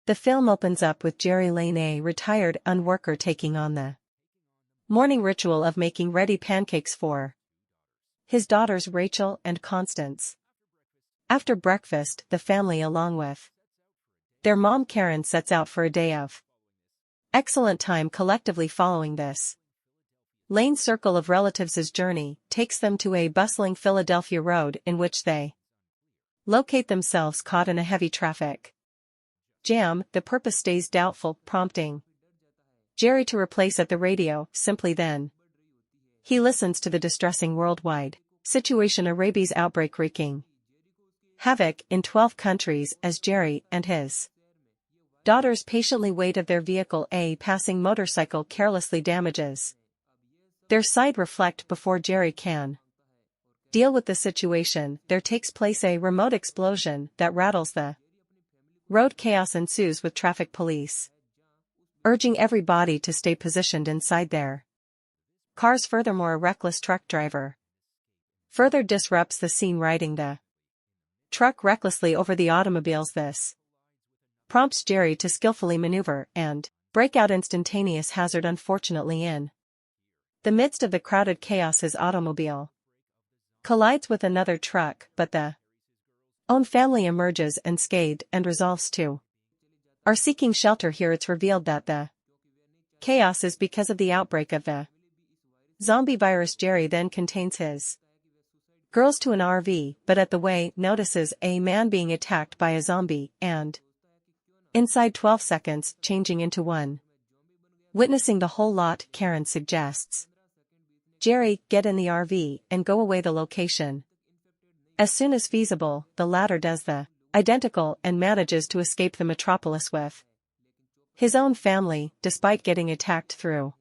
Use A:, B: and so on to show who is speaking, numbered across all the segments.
A: The film opens up with Jerry Lane, a retired unworker, taking on the morning ritual of making ready pancakes for his daughters Rachel and Constance. After breakfast, the family along with their mom Karen sets out for a day of excellent time collectively. Following this Lane's circle of relatives' journey takes them to a bustling Philadelphia road in which they locate themselves caught in a heavy traffic jam. The purpose stays doubtful, prompting Jerry to replace at the radio. Simply then, he listens to the distressing worldwide situation, a rabies outbreak wreaking havoc in 12 countries as Jerry and his daughters patiently wait of their vehicle. A passing motorcycle carelessly damages their side reflect before Jerry can deal with the situation. There takes place a remote explosion that rattles the road. Chaos ensues with traffic police urging everybody to stay positioned inside their cars. Furthermore, a reckless truck driver further disrupts the scene, riding the truck recklessly over the automobiles. This prompts Jerry to skillfully maneuver and break out instantaneous hazard. Unfortunately, in the midst of the crowded chaos, his automobile collides with another truck, but the own family emerges unscathed and resolves to are seeking shelter here. It's revealed that the chaos is because of the outbreak of the zombie virus. Jerry then contains his girls to an RV, but at the way notices a man being attacked by a zombie and inside 12 seconds changing into one. Witnessing the whole lot, Karen suggests Jerry get in the RV and go away the location as soon as feasible. The latter does the identical and manages to escape the metropolis with his own family, despite getting attacked through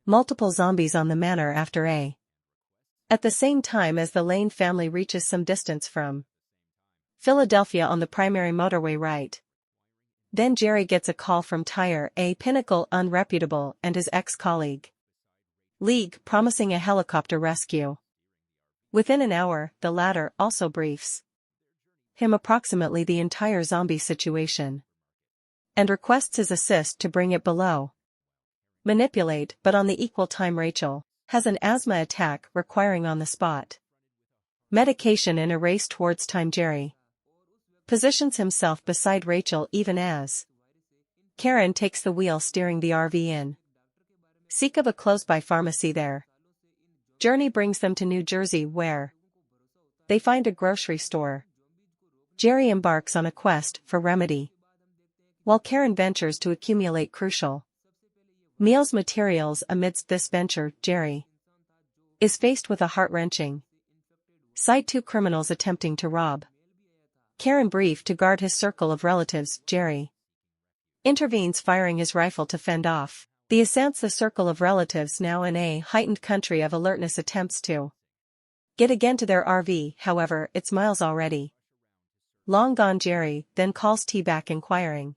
A: multiple zombies on the manor at the same time as the Lane family reaches some distance from Philadelphia on the primary motorway right. Then Jerry gets a call from Tyre, a Pinnacle unreputable, and his ex-colleague League, promising a helicopter rescue. Within an hour, the latter also briefs him approximately the entire zombie situation and requests his assist to bring it below. Manipulate, but on the equal time Rachel has an asthma attack requiring on-the-spot medication in a race towards time. Jerry positions himself beside Rachel even as Karen takes the wheel, steering the RV in seek of a close-by pharmacy. Their journey brings them to New Jersey, where they find a grocery store. Jerry embarks on a quest for remedy, while Karen ventures to accumulate crucial meals materials. Amidst this venture, Jerry is faced with a heart-wrenching sight: two criminals attempting to rob Karen. Briefed to guard his circle of relatives, Jerry intervenes, firing his rifle to fend off the assailants. The circle of relatives, now in a heightened country of alertness, attempts to get again to their RV. However, it's miles already long gone. Jerry then calls T back, inquiring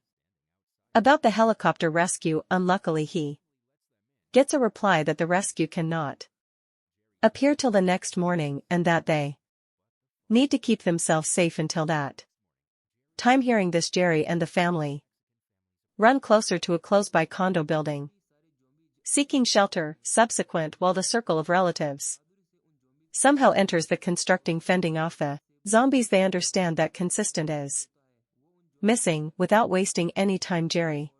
A: about the helicopter rescue. Unluckily, he gets a reply that the rescue cannot appear till the next morning and that they need to keep themselves safe until that time. Hearing this, Jerry and the family run closer to a close-by condo building, seeking shelter. Subsequent, while the circle of relatives somehow enters the constructing, fending off the zombies, they understand that Consistent is missing. Without wasting any time, Jerry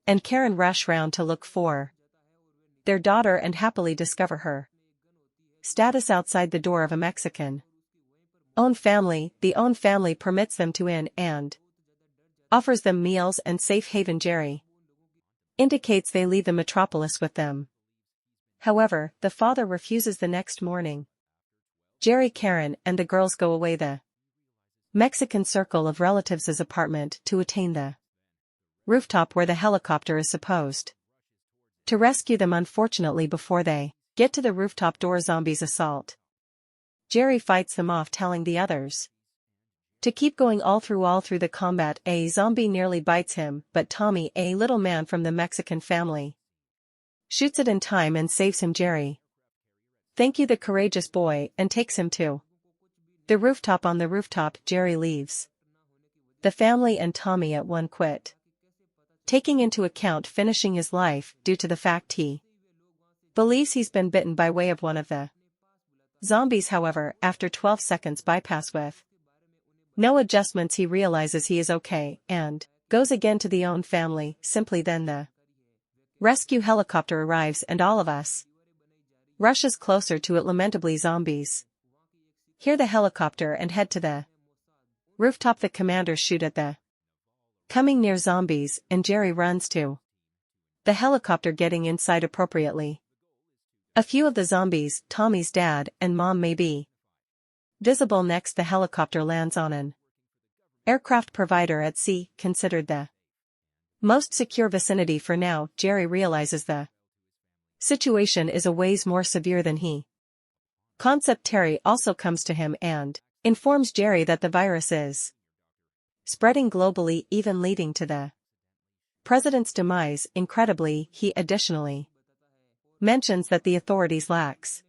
A: and Karen rush round to look for their daughter and happily discover her status outside the door of a Mexican owned family. The owned family permits them to in and offers them meals and safe haven. Jerry indicates they leave the metropolis with them. However, the father refuses. The next morning, Jerry, Karen, and the girls go away the Mexican circle of relatives' apartment to attain the rooftop where the helicopter is supposed to rescue them. Unfortunately, before they get to the rooftop door, zombies assault Jerry, fights them off, telling the others to keep going. All through the combat, a zombie nearly bites him, but Tommy, a little man from the Mexican family, shoots it in time and saves him. Jerry thank you the courageous boy and takes him to the rooftop. On the rooftop, Jerry leaves The family and Tommy at one quit. Taking into account finishing his life due to the fact he believes he's been bitten by way of one of the zombies. However, after 12 seconds bypass with no adjustments, he realizes he is okay and goes again to the own family. Simply then the rescue helicopter arrives and all of us rushes closer to it. Lamentably, zombies hear the helicopter and head to the rooftop. The commanders shoot at the coming near zombies, and Jerry runs to the helicopter, getting inside appropriately. A few of the zombies, Tommy's dad and mom, may be visible. Next, the helicopter lands on an aircraft provider at sea, considered the most secure vicinity for now. Jerry realizes the situation is a ways more severe than he concept. Terry also comes to him and informs Jerry that the virus is spreading globally, even leading to the president's demise. Incredibly, he additionally mentions that the authorities lacks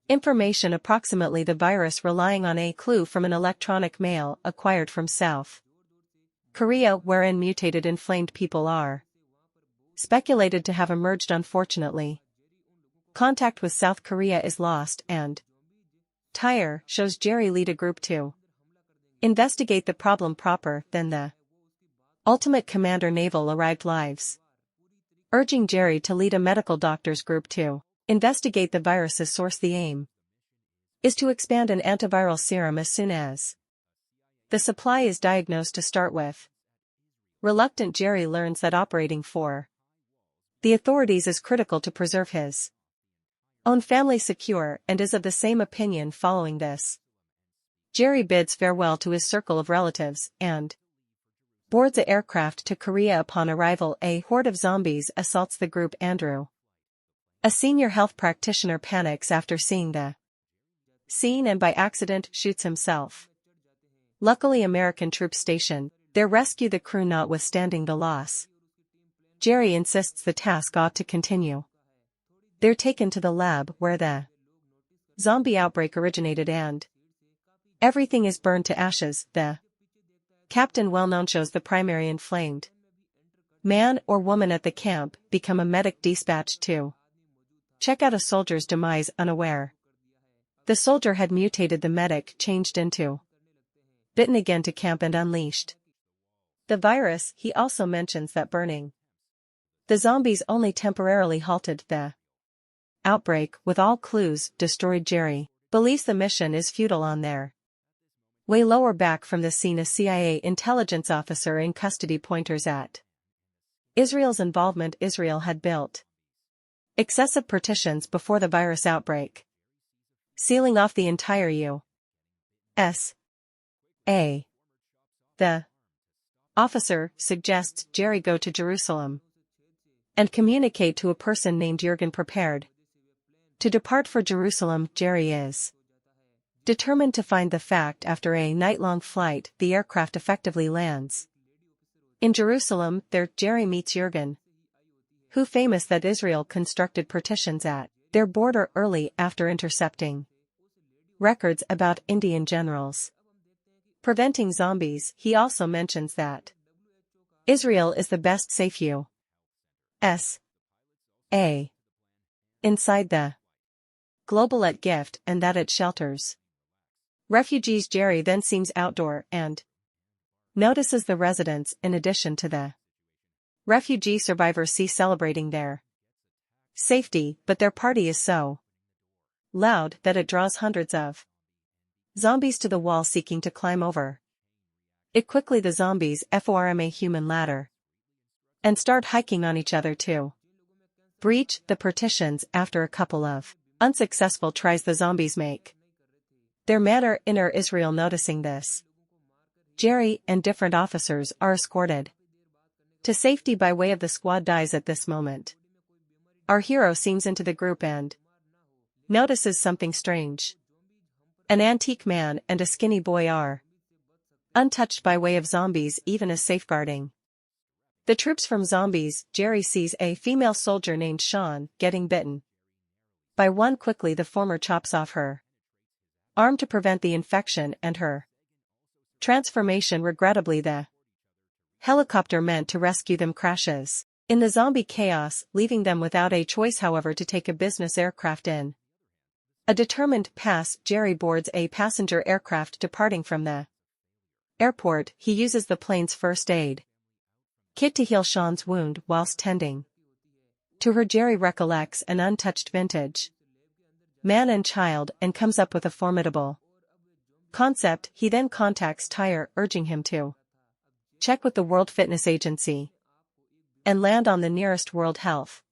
A: information approximately the virus, relying on a clue from an electronic mail acquired from South Korea, wherein mutated inflamed people are speculated to have emerged. Unfortunately, contact with South Korea is lost, and Tyre shows Jerry lead a group to investigate the problem proper. Then the ultimate commander naval arrived lives, urging Jerry to lead a medical doctors group to investigate the virus's source. The aim is to expand an antiviral serum as soon as the supply is diagnosed to start with. Reluctant, Jerry learns that operating for the authorities is critical to preserve his own family secure, and is of the same opinion. Following this, Jerry bids farewell to his circle of relatives and boards a aircraft to Korea. Upon arrival, a horde of zombies assaults the group. Andrew, a senior health practitioner, panics after seeing the scene and by accident shoots himself. Luckily, American troops stationed there rescue the crew, notwithstanding the loss. Jerry insists the task ought to continue. They're taken to the lab where the zombie outbreak originated and everything is burned to ashes. The captain, well known, shows the primary inflamed man or woman at the camp become a medic dispatched to check out a soldier's demise. Unaware the soldier had mutated, the medic changed into bitten again to camp and unleashed the virus. He also mentions that burning the zombies only temporarily halted the outbreak, with all clues destroyed. Jerry believes the mission is futile. On their way lower back from the scene, a CIA intelligence officer in custody pointers at Israel's involvement. Israel had built excessive partitions before the virus outbreak, sealing off the entire U.S. The officer suggests Jerry go to Jerusalem and communicate to a person named Jurgen. Prepared to depart for Jerusalem, Jerry is determined to find the fact. After a night-long flight, the aircraft effectively lands in Jerusalem. There, Jerry meets Jurgen, who famous that Israel constructed partitions at their border early after intercepting records about Indian generals preventing zombies. He also mentions that Israel is the best safe U.S. inside the global at gift, and that it shelters refugees. Jerry then seems outdoor and notices the residents, in addition to the refugee survivors, celebrating their safety, but their party is so loud that it draws hundreds of zombies to the wall seeking to climb over it. Quickly the zombies form a human ladder and start hiking on each other to breach the partitions. After a couple of unsuccessful tries, the zombies make their manner inner. Israel noticing this, Jerry and different officers are escorted to safety by way of the squad. Dies at this moment. Our hero seems into the group and notices something strange. An antique man and a skinny boy are untouched by way of zombies, even as safeguarding the troops from zombies. Jerry sees a female soldier named Sean getting bitten by one. Quickly the former chops off her arm to prevent the infection, and her Transformation. Regrettably, the helicopter meant to rescue them crashes in the zombie chaos, leaving them without a choice however to take a business aircraft in. A determined pass, Jerry boards a passenger aircraft departing from the airport. He uses the plane's first aid kit to heal Sean's wound whilst tending to her. Jerry recollects an untouched vintage man and child and comes up with a formidable concept. He then contacts Tyre, urging him to check with the World Fitness Agency and land on the nearest World Health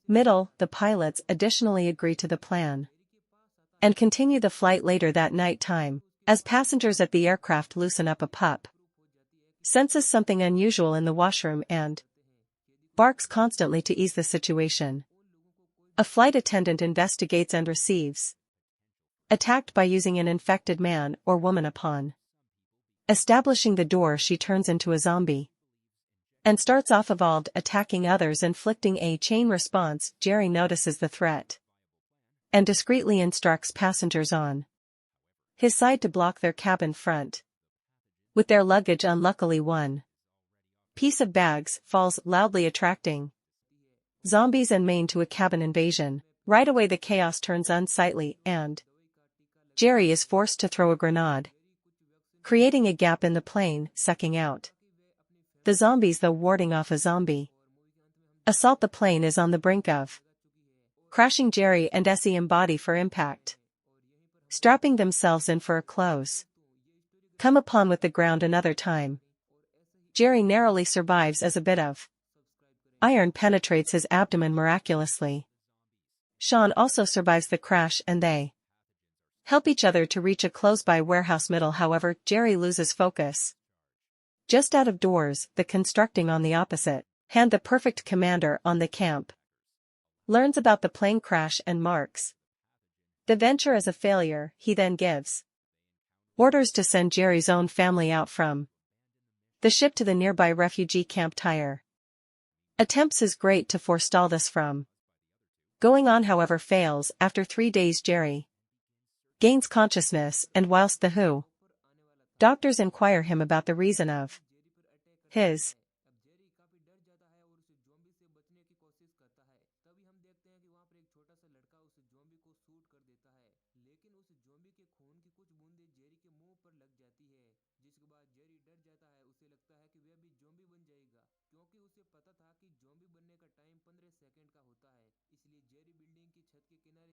A: Middle. The pilots additionally agree to the plan and continue the flight later that night time. As passengers at the aircraft loosen up, a pup senses something unusual in the washroom and barks constantly to ease the situation. A flight attendant investigates and receives attacked by using an infected man or woman. Upon establishing the door, she turns into a zombie and starts off evolved, attacking others, inflicting a chain response. Jerry notices the threat and discreetly instructs passengers on his side to block their cabin front with their luggage. Unluckily, one piece of bags falls, loudly attracting zombies and main to a cabin invasion. Right away the chaos turns unsightly and Jerry is forced to throw a grenade, creating a gap in the plane, sucking out the zombies though warding off a zombie assault. The plane is on the brink of crashing. Jerry and Essie embody for impact, strapping themselves in for a close come upon with the ground. Another time, Jerry narrowly survives as a bit of iron penetrates his abdomen miraculously. Sean also survives the crash and they help each other to reach a close-by warehouse. Middle. However, Jerry loses focus just out of doors. The constructing on the opposite hand, the perfect commander on the camp, learns about the plane crash and marks the venture as a failure. He then gives orders to send Jerry's own family out from the ship to the nearby refugee camp. Tyre attempts his great to forestall this from going on, however fails. After 3 days, Jerry gains consciousness, and whilst the WHO doctors inquire him about the reason of his